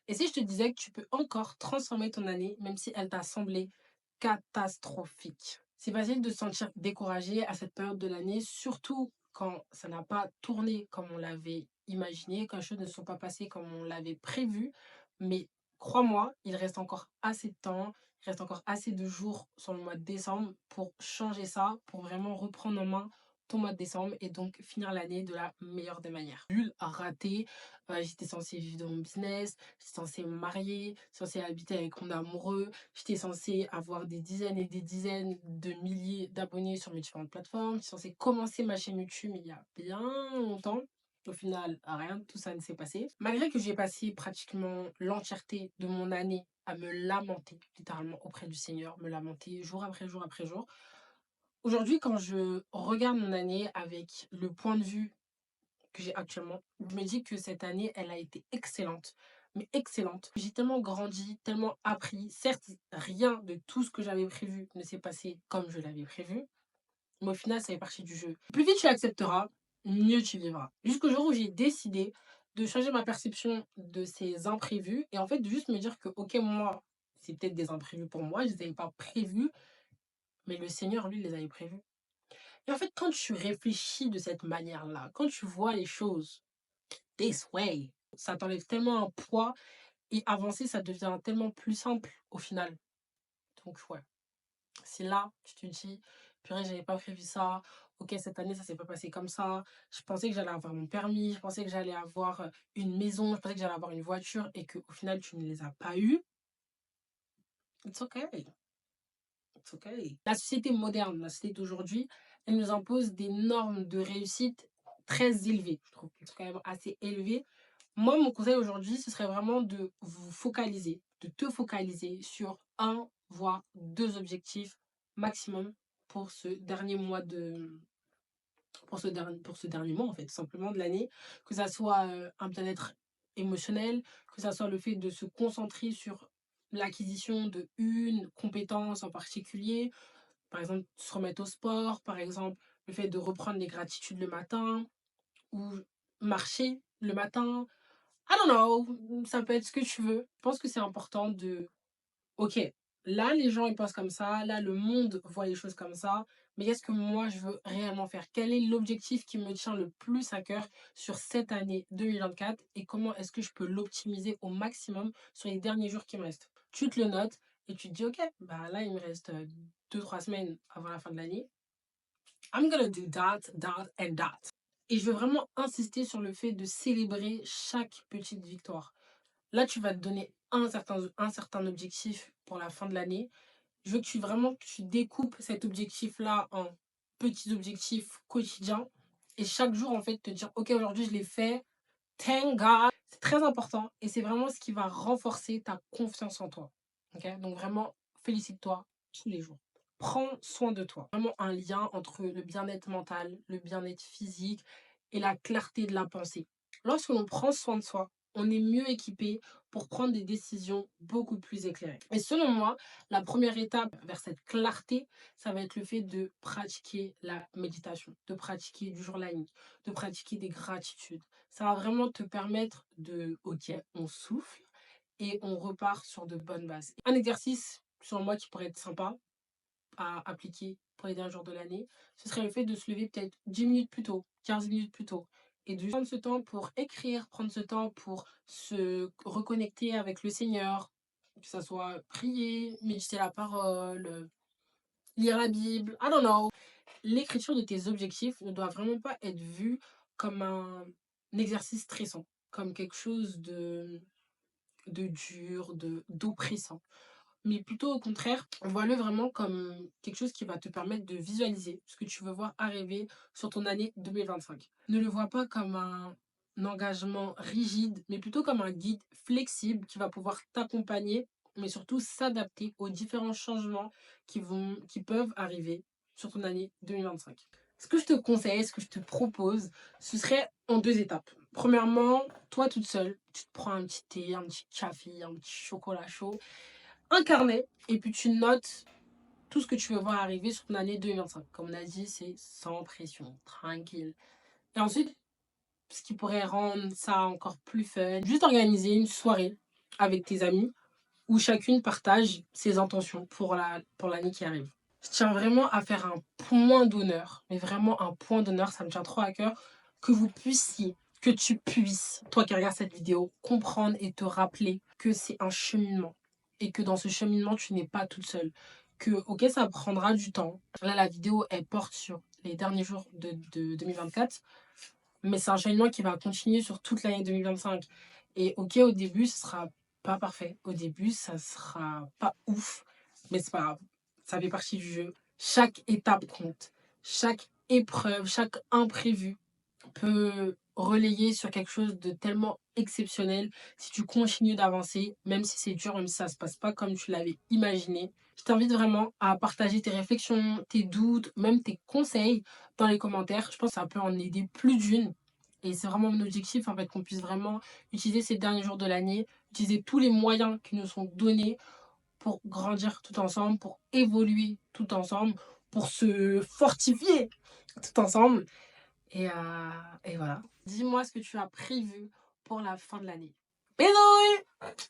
Et si je te disais que tu peux encore transformer ton année, même si elle t'a semblé catastrophique? C'est facile de se sentir découragé à cette période de l'année, surtout quand ça n'a pas tourné comme on l'avait imaginé, quand les choses ne sont pas passées comme on l'avait prévu. Mais crois-moi, il reste encore assez de temps, il reste encore assez de jours sur le mois de décembre pour changer ça, pour vraiment reprendre en main ton mois de décembre et donc finir l'année de la meilleure des manières. Bulle raté, j'étais censée vivre de mon business, j'étais censée me marier, censée habiter avec mon amoureux, j'étais censée avoir des dizaines et des dizaines de milliers d'abonnés sur mes différentes plateformes, j'étais censée commencer ma chaîne YouTube il y a bien longtemps. Au final, rien de tout ça ne s'est passé. Malgré que j'ai passé pratiquement l'entièreté de mon année à me lamenter, littéralement auprès du Seigneur, me lamenter jour après jour après jour. Aujourd'hui, quand je regarde mon année avec le point de vue que j'ai actuellement, je me dis que cette année, elle a été excellente, mais excellente. J'ai tellement grandi, tellement appris. Certes, rien de tout ce que j'avais prévu ne s'est passé comme je l'avais prévu, mais au final, ça fait partie du jeu. Plus vite tu accepteras, mieux tu vivras. Jusqu'au jour où j'ai décidé de changer ma perception de ces imprévus et en fait de juste me dire que, ok, moi, c'est peut-être des imprévus pour moi, je ne les avais pas prévus, mais le Seigneur, lui, les avait prévus. Et en fait, quand tu réfléchis de cette manière-là, quand tu vois les choses this way, ça t'enlève tellement un poids et avancer, ça devient tellement plus simple au final. Donc, ouais, c'est là, tu te dis, purée, j'avais pas prévu ça. Ok, cette année, ça s'est pas passé comme ça. Je pensais que j'allais avoir mon permis, je pensais que j'allais avoir une maison, je pensais que j'allais avoir une voiture et qu'au final, tu ne les as pas eues. It's okay. It's okay. La société moderne, la société d'aujourd'hui, elle nous impose des normes de réussite très élevées. Je trouve qu'elles sont quand même assez élevées. Moi, mon conseil aujourd'hui, ce serait vraiment de vous focaliser, de te focaliser sur un, voire deux objectifs maximum pour ce dernier mois de, pour ce dernier mois, en fait, tout simplement de l'année. Que ça soit un bien-être émotionnel, que ça soit le fait de se concentrer sur l'acquisition de une compétence en particulier, par exemple, se remettre au sport, par exemple, le fait de reprendre les gratitudes le matin ou marcher le matin. I don't know, ça peut être ce que tu veux. Je pense que c'est important de, ok, là les gens ils pensent comme ça, là le monde voit les choses comme ça, mais qu'est-ce que moi je veux réellement faire? Quel est l'objectif qui me tient le plus à cœur sur cette année 2024 et comment est-ce que je peux l'optimiser au maximum sur les derniers jours qui me restent? Tu te le notes et tu te dis, ok, bah là il me reste 2, 3 semaines avant la fin de l'année. I'm gonna do that, that and that. Et je veux vraiment insister sur le fait de célébrer chaque petite victoire. Là, tu vas te donner un certain objectif pour la fin de l'année. Je veux que tu découpes cet objectif-là en petits objectifs quotidiens. Et chaque jour, en fait, te dire, OK, aujourd'hui, je l'ai fait. Thank God. C'est très important. Et c'est vraiment ce qui va renforcer ta confiance en toi. OK? Donc, vraiment, félicite-toi tous les jours. Prends soin de toi. Vraiment un lien entre le bien-être mental, le bien-être physique et la clarté de la pensée. Lorsque l'on prend soin de soi, on est mieux équipé pour prendre des décisions beaucoup plus éclairées. Et selon moi, la première étape vers cette clarté, ça va être le fait de pratiquer la méditation, de pratiquer du journaling, de pratiquer des gratitudes. Ça va vraiment te permettre de, ok, on souffle et on repart sur de bonnes bases. Un exercice, selon moi, qui pourrait être sympa à appliquer pour les derniers jours de l'année, ce serait le fait de se lever peut-être 10 minutes plus tôt, 15 minutes plus tôt, et de prendre ce temps pour écrire, prendre ce temps pour se reconnecter avec le Seigneur, que ça soit prier, méditer la parole, lire la Bible, I don't know. L'écriture de tes objectifs ne doit vraiment pas être vue comme un exercice stressant, comme quelque chose de dur, d'oppressant, mais plutôt au contraire, vois-le vraiment comme quelque chose qui va te permettre de visualiser ce que tu veux voir arriver sur ton année 2025. Ne le vois pas comme un engagement rigide, mais plutôt comme un guide flexible qui va pouvoir t'accompagner, mais surtout s'adapter aux différents changements qui peuvent arriver sur ton année 2025. Ce que je te conseille, ce que je te propose, ce serait en deux étapes. Premièrement, toi toute seule, tu te prends un petit thé, un petit café, un petit chocolat chaud, un carnet, et puis tu notes tout ce que tu veux voir arriver sur ton année 2025. Comme on a dit, c'est sans pression, tranquille. Et ensuite, ce qui pourrait rendre ça encore plus fun, juste organiser une soirée avec tes amis où chacune partage ses intentions pour l'année qui arrive. Je tiens vraiment à faire un point d'honneur, mais vraiment un point d'honneur, ça me tient trop à cœur, que tu puisses, toi qui regardes cette vidéo, comprendre et te rappeler que c'est un cheminement et que dans ce cheminement, tu n'es pas toute seule. Que, ok, ça prendra du temps. Là, la vidéo, elle porte sur les derniers jours de 2024, mais c'est un cheminement qui va continuer sur toute l'année 2025. Et ok, au début, ce sera pas parfait. Au début, ça sera pas ouf, mais c'est pas grave. Ça fait partie du jeu. Chaque étape compte. Chaque épreuve, chaque imprévu peut relayer sur quelque chose de tellement exceptionnel si tu continues d'avancer, même si c'est dur, même si ça se passe pas comme tu l'avais imaginé. Je t'invite vraiment à partager tes réflexions, tes doutes, même tes conseils dans les commentaires. Je pense que ça peut en aider plus d'une. Et c'est vraiment mon objectif, en fait, qu'on puisse vraiment utiliser ces derniers jours de l'année, utiliser tous les moyens qui nous sont donnés pour grandir tout ensemble, pour évoluer tout ensemble, pour se fortifier tout ensemble. Et, euh, et voilà. Dis-moi ce que tu as prévu pour la fin de l'année. Bisous!